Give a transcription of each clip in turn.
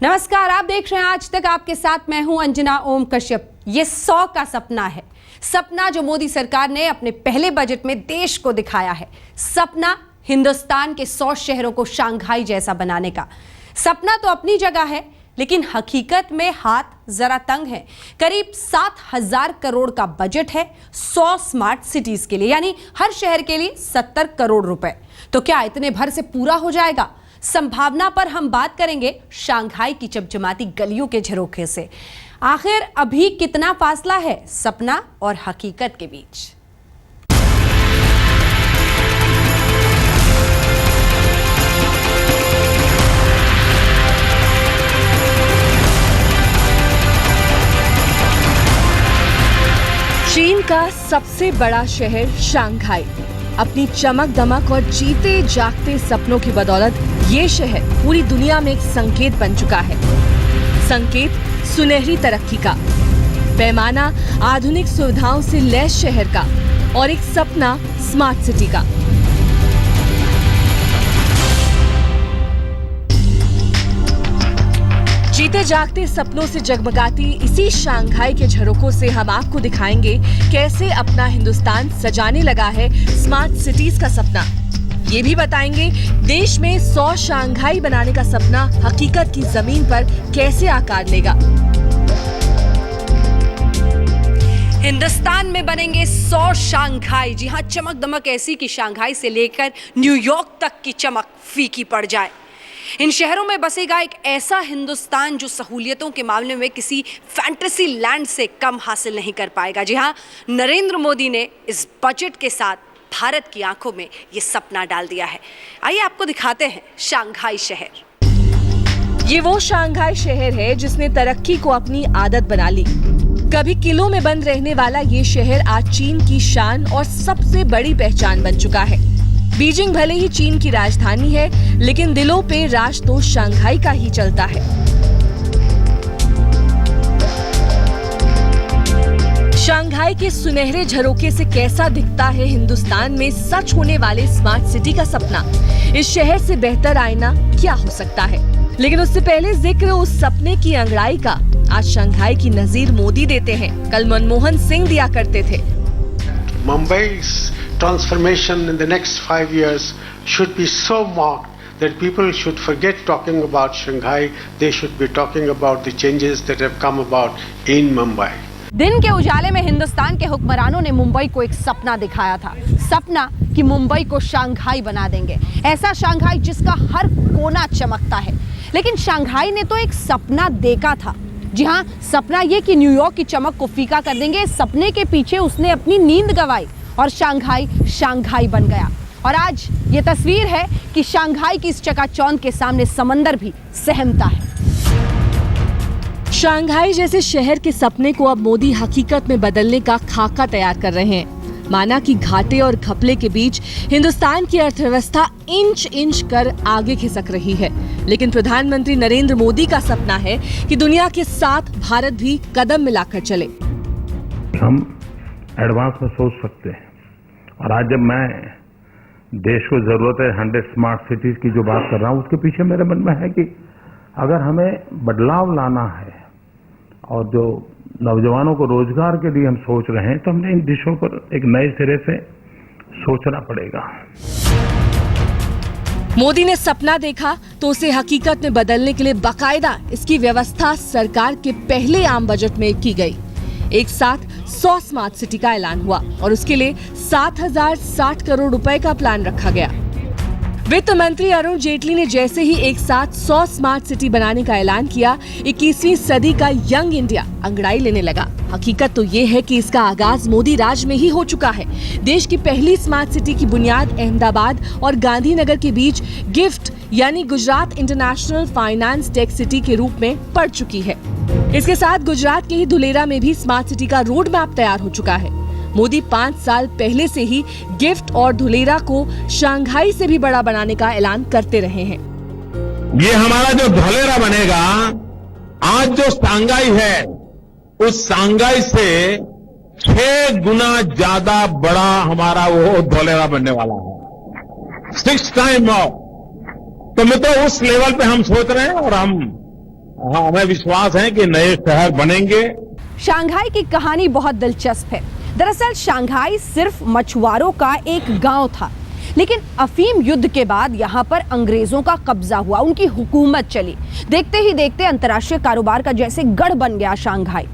नमस्कार, आप देख रहे हैं आज तक। आपके साथ मैं हूं अंजना ओम कश्यप। ये 100 का सपना है, सपना जो मोदी सरकार ने अपने पहले बजट में देश को दिखाया है। सपना हिंदुस्तान के 100 शहरों को शंघाई जैसा बनाने का। सपना तो अपनी जगह है, लेकिन हकीकत में हाथ जरा तंग है। करीब 7,000 करोड़ का बजट है 100 स्मार्ट सिटीज के लिए, यानी हर शहर के लिए 70 करोड़ रुपए। तो क्या इतने भर से पूरा हो जाएगा? संभावना पर हम बात करेंगे शंघाई की चमचमाती गलियों के झरोखे से। आखिर अभी कितना फासला है सपना और हकीकत के बीच? चीन का सबसे बड़ा शहर शंघाई अपनी चमक दमक और जीते जागते सपनों की बदौलत ये शहर पूरी दुनिया में एक संकेत बन चुका है। संकेत सुनहरी तरक्की का, पैमाना आधुनिक सुविधाओं से लैस शहर का और एक सपना स्मार्ट सिटी का। जीते जागते सपनों से जगमगाती इसी शंघाई के झरोखों से हम आपको दिखाएंगे कैसे अपना हिंदुस्तान सजाने लगा है स्मार्ट सिटीज का सपना। ये भी बताएंगे देश में 100 शंघाई बनाने का सपना हकीकत की जमीन पर कैसे आकार लेगा। हिंदुस्तान में बनेंगे 100 शंघाई। जी हां, चमक दमक ऐसी कि शंघाई से लेकर न्यूयॉर्क तक की चमक फीकी पड़ जाए। इन शहरों में बसेगा एक ऐसा हिंदुस्तान जो सहूलियतों के मामले में किसी फैंटेसी लैंड से कम हासिल नहीं कर पाएगा। जी हां, नरेंद्र मोदी ने इस बजट के साथ भारत की आंखों में ये सपना डाल दिया है। आइए आपको दिखाते हैं शंघाई शहर। ये वो शंघाई शहर है जिसने तरक्की को अपनी आदत बना ली। कभी किलों में बंद रहने वाला ये शहर आज चीन की शान और सबसे बड़ी पहचान बन चुका है। बीजिंग भले ही चीन की राजधानी है, लेकिन दिलों पे राज तो शंघाई का ही चलता है। शंघाई के सुनहरे झरोखे से कैसा दिखता है हिंदुस्तान में सच होने वाले स्मार्ट सिटी का सपना? इस शहर से बेहतर आईना क्या हो सकता है? लेकिन उससे पहले जिक्र उस सपने की अंगड़ाई का। आज शंघाई की नजीर मोदी देते हैं, कल मनमोहन सिंह दिया करते थे। Mumbai's transformation in the next 5 years should be so marked that people should forget talking about Shanghai. They should be talking about the changes that have come about in Mumbai. दिन के उजाले में हिंदुस्तान के हुक्मरानों ने मुंबई को एक सपना दिखाया था। सपना कि मुंबई को शंघाई बना देंगे, ऐसा शंघाई जिसका हर कोना चमकता है। लेकिन शंघाई ने तो एक सपना देखा था। जी हाँ, सपना ये कि न्यूयॉर्क की चमक को फीका कर देंगे। सपने के पीछे उसने अपनी नींद गंवाई और शंघाई शंघाई बन गया। और आज ये तस्वीर है कि शंघाई की इस चकाचौंध के सामने समंदर भी सहमता है। शंघाई जैसे शहर के सपने को अब मोदी हकीकत में बदलने का खाका तैयार कर रहे हैं। माना कि घाटे और घपले के बीच हिंदुस्तान की अर्थव्यवस्था इंच इंच कर आगे खिसक रही है, लेकिन प्रधानमंत्री नरेंद्र मोदी का सपना है कि दुनिया के साथ भारत भी कदम मिलाकर चले। हम एडवांस में सोच सकते हैं, और आज जब मैं देश को जरूरत है 100 स्मार्ट सिटीज की जो बात कर रहा हूं, उसके पीछे मेरे मन में है कि अगर हमें बदलाव लाना है और जो नौजवानों को रोजगार के लिए हम सोच रहे हैं, तो हमने इन दिशों पर एक नए सिरे से सोचना पड़ेगा। मोदी ने सपना देखा तो उसे हकीकत में बदलने के लिए बाकायदा इसकी व्यवस्था सरकार के पहले आम बजट में की गई। एक साथ 100 स्मार्ट सिटी का ऐलान हुआ और उसके लिए 7,060 करोड़ रुपए का प्लान रखा गया। वित्त मंत्री अरुण जेटली ने जैसे ही एक साथ 100 स्मार्ट सिटी बनाने का ऐलान किया, 21वीं सदी का यंग इंडिया अंगड़ाई लेने लगा। हकीकत तो ये है कि इसका आगाज मोदी राज में ही हो चुका है। देश की पहली स्मार्ट सिटी की बुनियाद अहमदाबाद और गांधीनगर के बीच गिफ्ट यानी Gujarat international finance tech city के रूप में पड़ चुकी है। इसके साथ गुजरात के ही धुलेरा में भी स्मार्ट सिटी का रोड मैप तैयार हो चुका है। मोदी 5 साल पहले से ही गिफ्ट और धुलेरा को शंघाई से भी बड़ा बनाने का ऐलान करते रहे हैं। ये हमारा जो धुलेरा बनेगा, आज जो शंघाई है, उस शंघाई से 6 गुना ज्यादा बड़ा हमारा वो धुलेरा बनने वाला है। 6 टाइम ऑफ। तो मित्रों, उस लेवल पे हम सोच रहे हैं और हम हमें विश्वास है कि नए शहर बनेंगे। शंघाई की कहानी बहुत दिलचस्प है। दरअसल शंघाई सिर्फ मछुआरों का एक गांव था, लेकिन अफीम युद्ध के बाद यहाँ पर अंग्रेजों का कब्जा हुआ, उनकी हुकूमत चली। देखते ही देखते अंतर्राष्ट्रीय कारोबार का जैसे गढ़ बन गया शंघाई।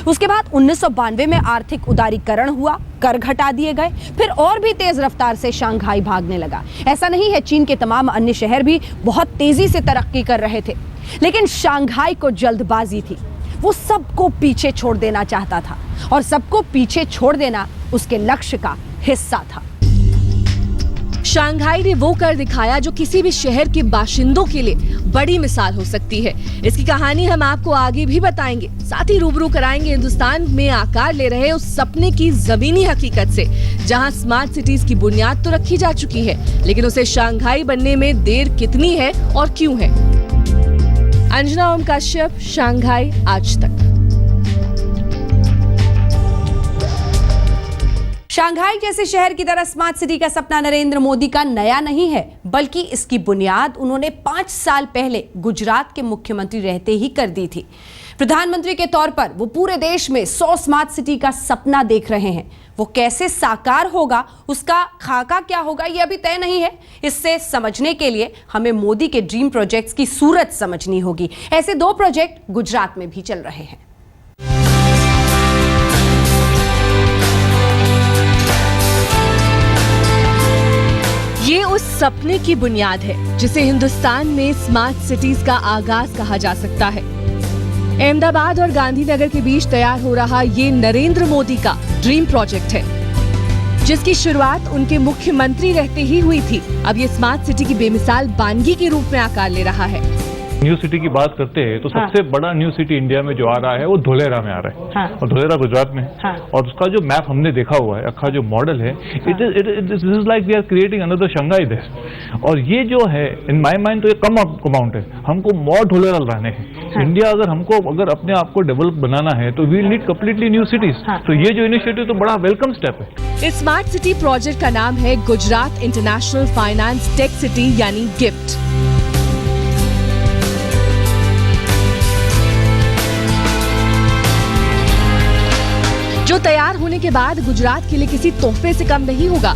उसके बाद 1992 में आर्थिक उदारीकरण हुआ, कर घटा दिए गए, फिर और भी तेज रफ्तार से शंघाई भागने लगा। ऐसा नहीं है, चीन के तमाम अन्य शहर भी बहुत तेजी से तरक्की कर रहे थे, लेकिन शंघाई को जल्दबाजी थी। वो सबको पीछे छोड़ देना चाहता था, और सबको पीछे छोड़ देना उसके लक्ष्य का हिस्सा था। शंघाई ने वो कर दिखाया जो किसी भी शहर के बाशिंदों के लिए बड़ी मिसाल हो सकती है। इसकी कहानी हम आपको आगे भी बताएंगे, साथ ही रूबरू कराएंगे हिंदुस्तान में आकार ले रहे उस सपने की जमीनी हकीकत से, जहां स्मार्ट सिटीज की बुनियाद तो रखी जा चुकी है, लेकिन उसे शंघाई बनने में देर कितनी है और क्यों है। अंजना ओम कश्यप, शंघाई आज तक। शंघाई जैसे शहर की तरह स्मार्ट सिटी का सपना नरेंद्र मोदी का नया नहीं है, बल्कि इसकी बुनियाद उन्होंने 5 साल पहले गुजरात के मुख्यमंत्री रहते ही कर दी थी। प्रधानमंत्री के तौर पर वो पूरे देश में 100 स्मार्ट सिटी का सपना देख रहे हैं। वो कैसे साकार होगा, उसका खाका क्या होगा, ये अभी तय नहीं है। इससे समझने के लिए हमें मोदी के ड्रीम प्रोजेक्ट्स की सूरत समझनी होगी। ऐसे 2 प्रोजेक्ट गुजरात में भी चल रहे हैं। ये उस सपने की बुनियाद है जिसे हिंदुस्तान में स्मार्ट सिटीज का आगाज कहा जा सकता है। अहमदाबाद और गांधीनगर के बीच तैयार हो रहा ये नरेंद्र मोदी का ड्रीम प्रोजेक्ट है, जिसकी शुरुआत उनके मुख्यमंत्री रहते ही हुई थी। अब ये स्मार्ट सिटी की बेमिसाल बानगी के रूप में आकार ले रहा है। न्यू सिटी की बात करते हैं तो सबसे बड़ा न्यू सिटी इंडिया में जो आ रहा है वो धोलेरा में आ रहा है, और धोलेरा गुजरात में है। और उसका जो मैप हमने देखा हुआ है, अखा जो मॉडल है, it is like we are creating another Shanghai देश। और ये जो है इन माय माइंड तो ये कम अमाउंट है, हमको मोर धोलेरा लाने हैं। इंडिया अगर अपने आप को डेवलप बनाना है तो we need completely new cities. तो ये जो इनिशिएटिव तो बड़ा वेलकम स्टेप है। इस स्मार्ट सिटी प्रोजेक्ट का नाम है Gujarat international finance tech city यानी गिफ्ट। जो तैयार होने के बाद गुजरात के लिए किसी तोहफे से कम नहीं होगा।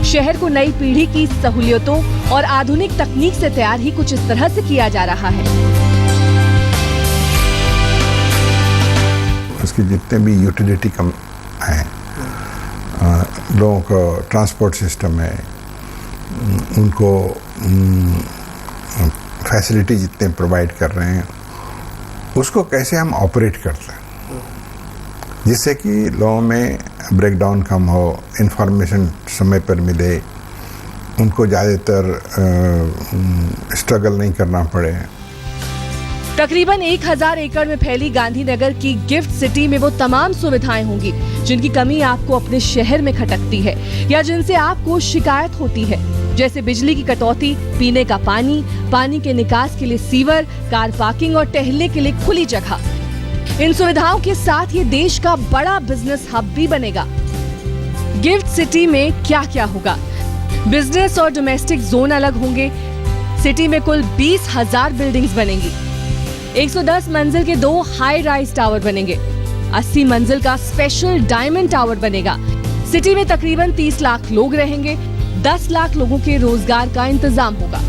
शहर को नई पीढ़ी की सहूलियतों और आधुनिक तकनीक से तैयार ही कुछ इस तरह से किया जा रहा है। उसके जितने भी यूटिलिटी कम हैं, लोगों को ट्रांसपोर्ट सिस्टम है, उनको फैसिलिटी जितने प्रोवाइड कर रहे हैं, उसको कैसे हम ऑपरेट करते हैं जिससे कि लोगों में ब्रेकडाउन कम हो, इंफॉर्मेशन समय पर मिले, उनको ज़्यादातर स्ट्रगल नहीं करना पड़े। तकरीबन 1000 एकड़ में फैली गांधीनगर की गिफ्ट सिटी में वो तमाम सुविधाएं होंगी जिनकी कमी आपको अपने शहर में खटकती है या जिनसे आपको शिकायत होती है, जैसे बिजली की कटौती, पीने का पानी, पानी के निकास के लिए सीवर, कार पार्किंग और टहलने के लिए खुली जगह। इन सुविधाओं के साथ ये देश का बड़ा बिजनेस हब भी बनेगा। गिफ्ट सिटी में क्या क्या होगा? बिजनेस और डोमेस्टिक जोन अलग होंगे। सिटी में कुल 20,000 बिल्डिंग्स बनेंगी। 110 मंजिल के 2 हाई राइज टावर बनेंगे। 80 मंजिल का स्पेशल डायमंड टावर बनेगा। सिटी में तकरीबन 30 लाख लोग रहेंगे। 10 लाख लोगों के रोजगार का इंतजाम होगा।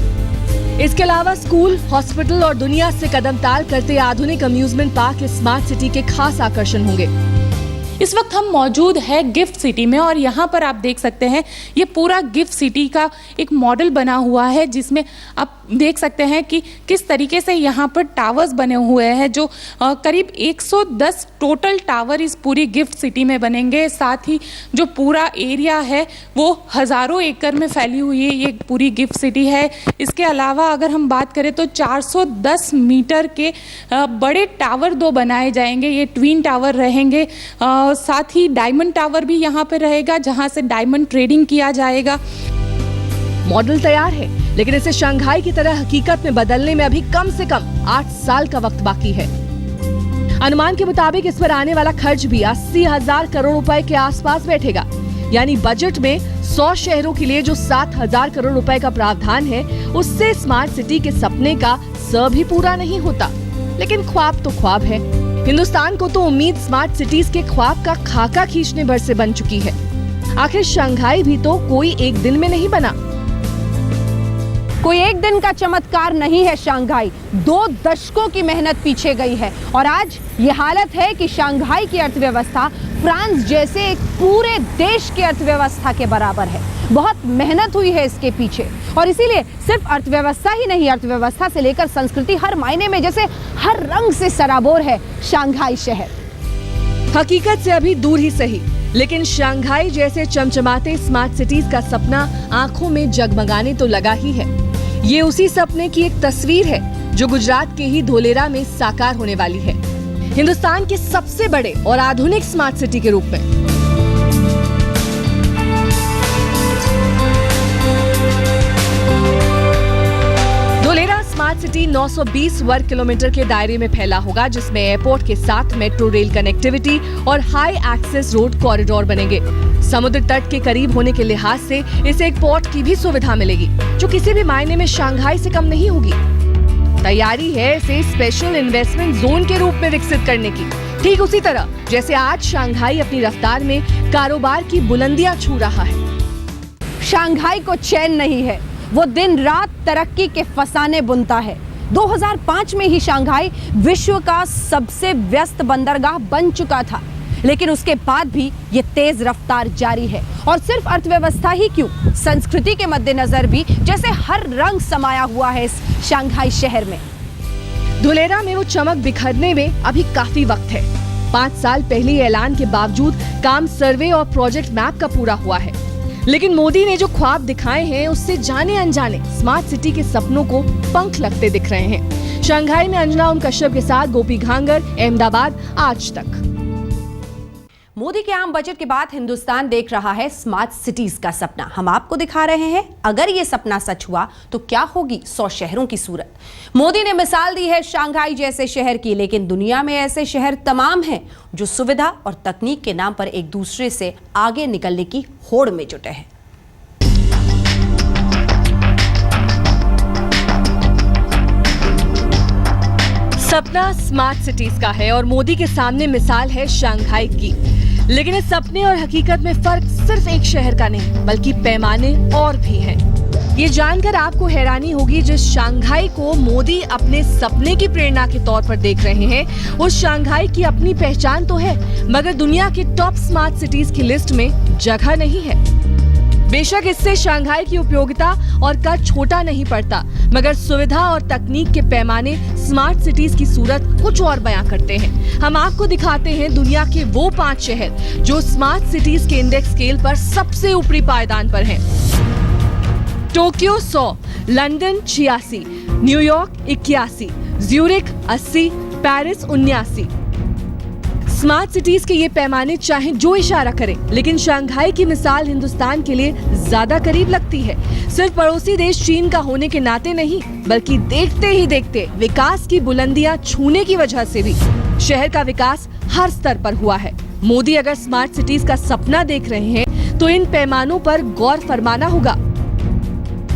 इसके अलावा स्कूल, हॉस्पिटल और दुनिया से कदम ताल करते आधुनिक अम्यूजमेंट पार्क इस स्मार्ट सिटी के खास आकर्षण होंगे। इस वक्त हम मौजूद है गिफ्ट सिटी में और यहाँ पर आप देख सकते हैं ये पूरा गिफ्ट सिटी का एक मॉडल बना हुआ है, जिसमें आप देख सकते हैं कि किस तरीके से यहाँ पर टावर्स बने हुए हैं, जो करीब 110 टोटल टावर इस पूरी गिफ्ट सिटी में बनेंगे। साथ ही जो पूरा एरिया है वो हज़ारों एकड़ में फैली हुई है ये पूरी गिफ्ट सिटी है। इसके अलावा अगर हम बात करें तो 410 मीटर के बड़े टावर 2 बनाए जाएंगे, ये ट्विन टावर रहेंगे। साथ ही डायमंड टावर भी यहाँ पे रहेगा जहाँ से डायमंड ट्रेडिंग किया जाएगा। मॉडल तैयार है, लेकिन इसे शंघाई की तरह हकीकत में बदलने में अभी कम से कम 8 साल का वक्त बाकी है। अनुमान के मुताबिक इस पर आने वाला खर्च भी 80,000 करोड़ रुपए के आसपास बैठेगा। यानी बजट में 100 शहरों के लिए जो 7,000 करोड़ रुपए का प्रावधान है, उससे स्मार्ट सिटी के सपने का स भी पूरा नहीं होता। लेकिन ख्वाब तो ख्वाब है। हिंदुस्तान को तो उम्मीद स्मार्ट सिटीज के ख्वाब का खाका खींचने भर से बन चुकी है। आखिर शंघाई भी तो कोई एक दिन में नहीं बना। कोई एक दिन का चमत्कार नहीं है शंघाई, 2 दशकों की मेहनत पीछे गई है और आज ये हालत है कि शंघाई की अर्थव्यवस्था फ्रांस जैसे एक पूरे देश की अर्थव्यवस्था के बराबर है। बहुत मेहनत हुई है इसके पीछे और इसीलिए सिर्फ अर्थव्यवस्था ही नहीं, अर्थव्यवस्था से लेकर संस्कृति हर मायने में जैसे हर रंग से सराबोर है शंघाई शहर। हकीकत से अभी दूर ही सही, लेकिन शंघाई जैसे चमचमाते स्मार्ट सिटीज का सपना आंखों में जगमगाने तो लगा ही है। ये उसी सपने की एक तस्वीर है जो गुजरात के ही धोलेरा में साकार होने वाली है, हिंदुस्तान के सबसे बड़े और आधुनिक स्मार्ट सिटी के रूप में। धोलेरा स्मार्ट सिटी 920 वर्ग किलोमीटर के दायरे में फैला होगा, जिसमें एयरपोर्ट के साथ मेट्रो रेल कनेक्टिविटी और हाई एक्सेस रोड कॉरिडोर बनेंगे। समुद्र तट के करीब होने के लिहाज से इसे एक पोर्ट की भी सुविधा मिलेगी, जो किसी भी मायने में शंघाई से कम नहीं होगी। तैयारी है इसे स्पेशल इन्वेस्टमेंट जोन के रूप में विकसित करने की, ठीक उसी तरह जैसे आज शंघाई अपनी रफ्तार में कारोबार की बुलंदियां छू रहा है। शंघाई को चैन नहीं है, वो दिन रात तरक्की के फसाने बुनता है। 2005 में ही शंघाई विश्व का सबसे व्यस्त बंदरगाह बन चुका था, लेकिन उसके बाद भी ये तेज रफ्तार जारी है। और सिर्फ अर्थव्यवस्था ही क्यों, संस्कृति के मद्देनजर भी जैसे हर रंग समाया हुआ है इस शंघाई शहर में। धोलेरा में वो चमक बिखरने में अभी काफी वक्त है। 5 साल पहले ऐलान के बावजूद काम सर्वे और प्रोजेक्ट मैप का पूरा हुआ है, लेकिन मोदी ने जो ख्वाब दिखाए हैं उससे जाने अनजाने स्मार्ट सिटी के सपनों को पंख लगते दिख रहे हैं। शंघाई में अंजना ओम कश्यप के साथ गोपी घांगर, अहमदाबाद, आज तक। मोदी के आम बजट के बाद हिंदुस्तान देख रहा है स्मार्ट सिटीज का सपना। हम आपको दिखा रहे हैं अगर ये सपना सच हुआ तो क्या होगी 100 शहरों की सूरत। मोदी ने मिसाल दी है शंघाई जैसे शहर की, लेकिन दुनिया में ऐसे शहर तमाम हैं जो सुविधा और तकनीक के नाम पर एक दूसरे से आगे निकलने की होड़ में जुटे हैं। सपना स्मार्ट सिटीज का है और मोदी के सामने मिसाल है शंघाई की, लेकिन इस सपने और हकीकत में फर्क सिर्फ एक शहर का नहीं बल्कि पैमाने और भी हैं। ये जानकर आपको हैरानी होगी, जिस शंघाई को मोदी अपने सपने की प्रेरणा के तौर पर देख रहे हैं, उस शंघाई की अपनी पहचान तो है, मगर दुनिया के टॉप स्मार्ट सिटीज की लिस्ट में जगह नहीं है। बेशक इससे शंघाई की उपयोगिता और कद छोटा नहीं पड़ता, मगर सुविधा और तकनीक के पैमाने स्मार्ट सिटीज की सूरत कुछ और बयां करते हैं। हम आपको दिखाते हैं दुनिया के वो 5 शहर जो स्मार्ट सिटीज के इंडेक्स स्केल पर सबसे ऊपरी पायदान पर हैं। Tokyo 100, London 86, New York 81, Zurich 80, Paris 79। Smart cities के ये पैमाने चाहे जो इशारा करें, लेकिन शंघाई की मिसाल हिंदुस्तान के लिए ज्यादा करीब लगती है। सिर्फ पड़ोसी देश चीन का होने के नाते नहीं, बल्कि देखते ही देखते विकास की बुलंदियां छूने की वजह से भी शहर का विकास हर स्तर पर हुआ है। मोदी अगर स्मार्ट सिटीज का सपना देख रहे हैं तो इन पैमानों पर गौर फरमाना होगा।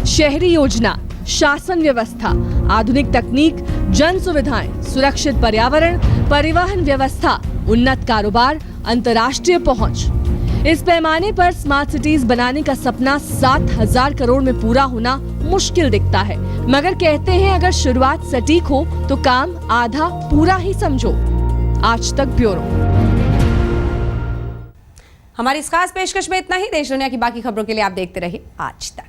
शहरी योजना, शासन व्यवस्था, आधुनिक तकनीक, जन सुविधाएं, सुरक्षित पर्यावरण, परिवहन व्यवस्था, उन्नत कारोबार, अंतर्राष्ट्रीय पहुंच। इस पैमाने पर स्मार्ट सिटीज बनाने का सपना 7,000 करोड़ में पूरा होना मुश्किल दिखता है, मगर कहते हैं अगर शुरुआत सटीक हो तो काम आधा पूरा ही समझो। आज तक ब्यूरो। हमारी इस खास पेशकश में इतना ही। देश दुनिया की बाकी खबरों के लिए आप देखते रहिए आज तक।